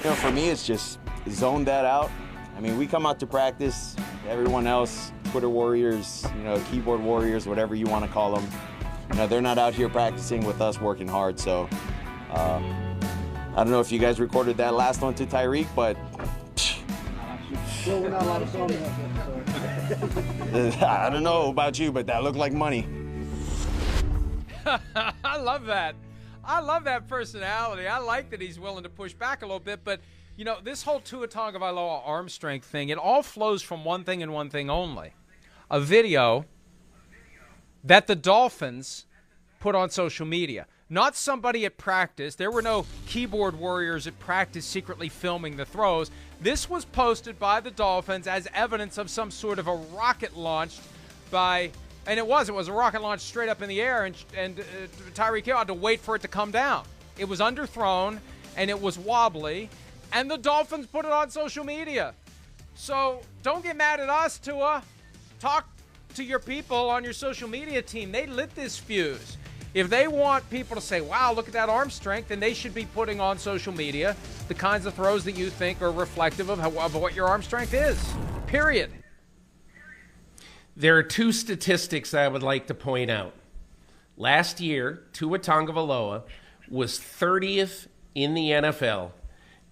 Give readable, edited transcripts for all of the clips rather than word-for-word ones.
For me, it's just zone that out. I mean, we come out to practice. Everyone else, Twitter warriors, keyboard warriors, whatever you want to call them, they're not out here practicing with us working hard. So I don't know if you guys recorded that last one to Tyreek, but I don't know about you, but that looked like money. I love that. I love that personality. I like that he's willing to push back a little bit. But, this whole Tua Tagovailoa arm strength thing, it all flows from one thing and one thing only. A video that the Dolphins put on social media. Not somebody at practice. There were no keyboard warriors at practice secretly filming the throws. This was posted by the Dolphins as evidence of some sort of a rocket launched by... And it was a rocket launch straight up in the air, and Tyreek Hill had to wait for it to come down. It was underthrown, and it was wobbly, and the Dolphins put it on social media. So don't get mad at us, Tua. Talk to your people on your social media team. They lit this fuse. If they want people to say, wow, look at that arm strength, then they should be putting on social media the kinds of throws that you think are reflective of what your arm strength is, period. There are two statistics I would like to point out. Last year, Tua Tagovailoa was 30th in the NFL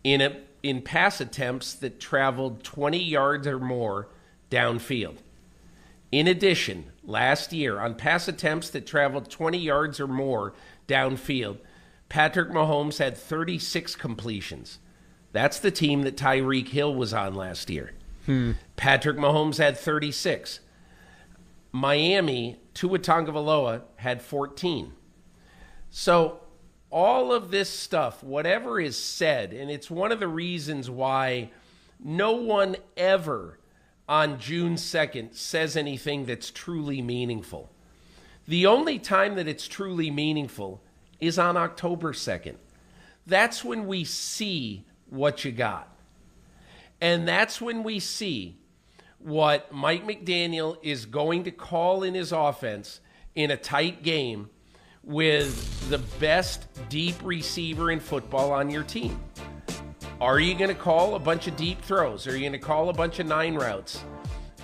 in pass attempts that traveled 20 yards or more downfield. In addition, last year, on pass attempts that traveled 20 yards or more downfield, Patrick Mahomes had 36 completions. That's the team that Tyreek Hill was on last year. Patrick Mahomes had 36. Miami, Tua Tagovailoa had 14. So all of this stuff, whatever is said, and it's one of the reasons why no one ever on June 2nd says anything that's truly meaningful. The only time that it's truly meaningful is on October 2nd. That's when we see what you got. And that's when we see what Mike McDaniel is going to call in his offense in a tight game with the best deep receiver in football on your team. Are you going to call a bunch of deep throws? Are you going to call a bunch of 9 routes?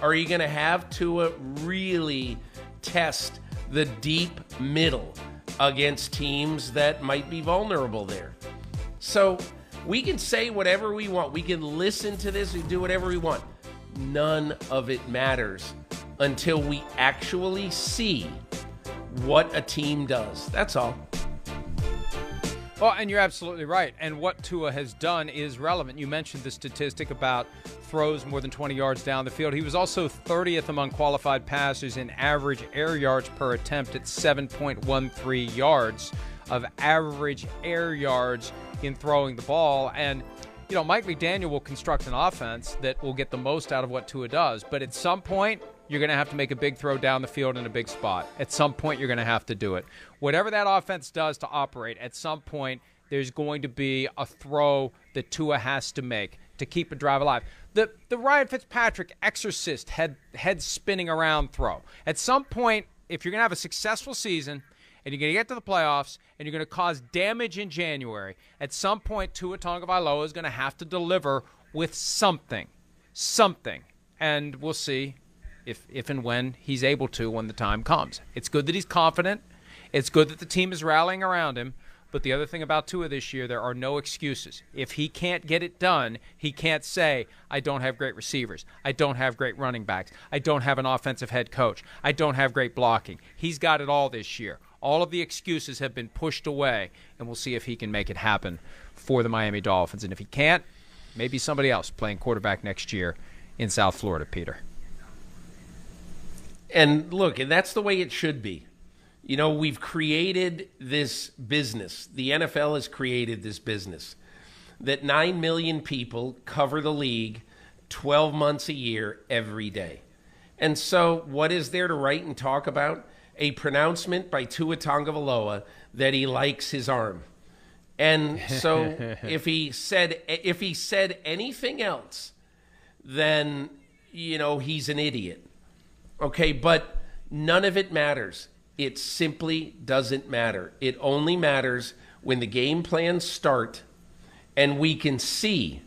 Are you going to have Tua really test the deep middle against teams that might be vulnerable there? So we can say whatever we want. We can listen to this and do whatever we want. None of it matters until we actually see what a team does. That's all. Well, and you're absolutely right. And what Tua has done is relevant. You mentioned the statistic about throws more than 20 yards down the field. He was also 30th among qualified passers in average air yards per attempt at 7.13 yards of average air yards in throwing the ball. And Mike McDaniel will construct an offense that will get the most out of what Tua does. But at some point, you're going to have to make a big throw down the field in a big spot. At some point, you're going to have to do it. Whatever that offense does to operate, at some point, there's going to be a throw that Tua has to make to keep a drive alive. The Ryan Fitzpatrick exorcist head spinning around throw. At some point, if you're going to have a successful season and you're going to get to the playoffs and you're going to cause damage in January, at some point Tua Tagovailoa is going to have to deliver with something. And we'll see if and when he's able to when the time comes. It's good that he's confident. It's good that the team is rallying around him. But the other thing about Tua this year, there are no excuses. If he can't get it done, he can't say, I don't have great receivers. I don't have great running backs. I don't have an offensive head coach. I don't have great blocking. He's got it all this year. All of the excuses have been pushed away, and we'll see if he can make it happen for the Miami Dolphins. And if he can't, maybe somebody else playing quarterback next year in South Florida, Peter. And look, and that's the way it should be. We've created this business. The NFL has created this business that 9 million people cover the league 12 months a year every day. And so what is there to write and talk about? A pronouncement by Tua Tagovailoa that he likes his arm. And so if he said anything else, then, he's an idiot. Okay, but none of it matters. It simply doesn't matter. It only matters when the game plans start and we can see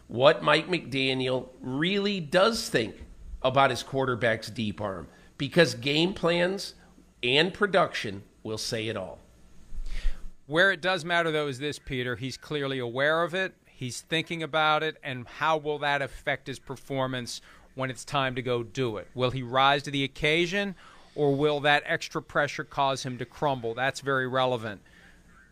what Mike McDaniel really does think about his quarterback's deep arm, because game plans and production will say it all. Where it does matter, though, is this, Peter. He's clearly aware of it. He's thinking about it. And how will that affect his performance when it's time to go do it? Will he rise to the occasion, or will that extra pressure cause him to crumble? That's very relevant.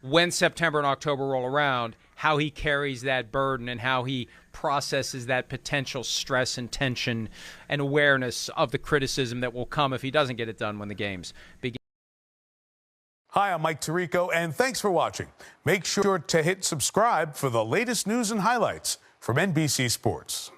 When September and October roll around, how he carries that burden and how he processes that potential stress and tension and awareness of the criticism that will come if he doesn't get it done when the games begin. Hi, I'm Mike Tirico, and thanks for watching. Make sure to hit subscribe for the latest news and highlights from NBC Sports.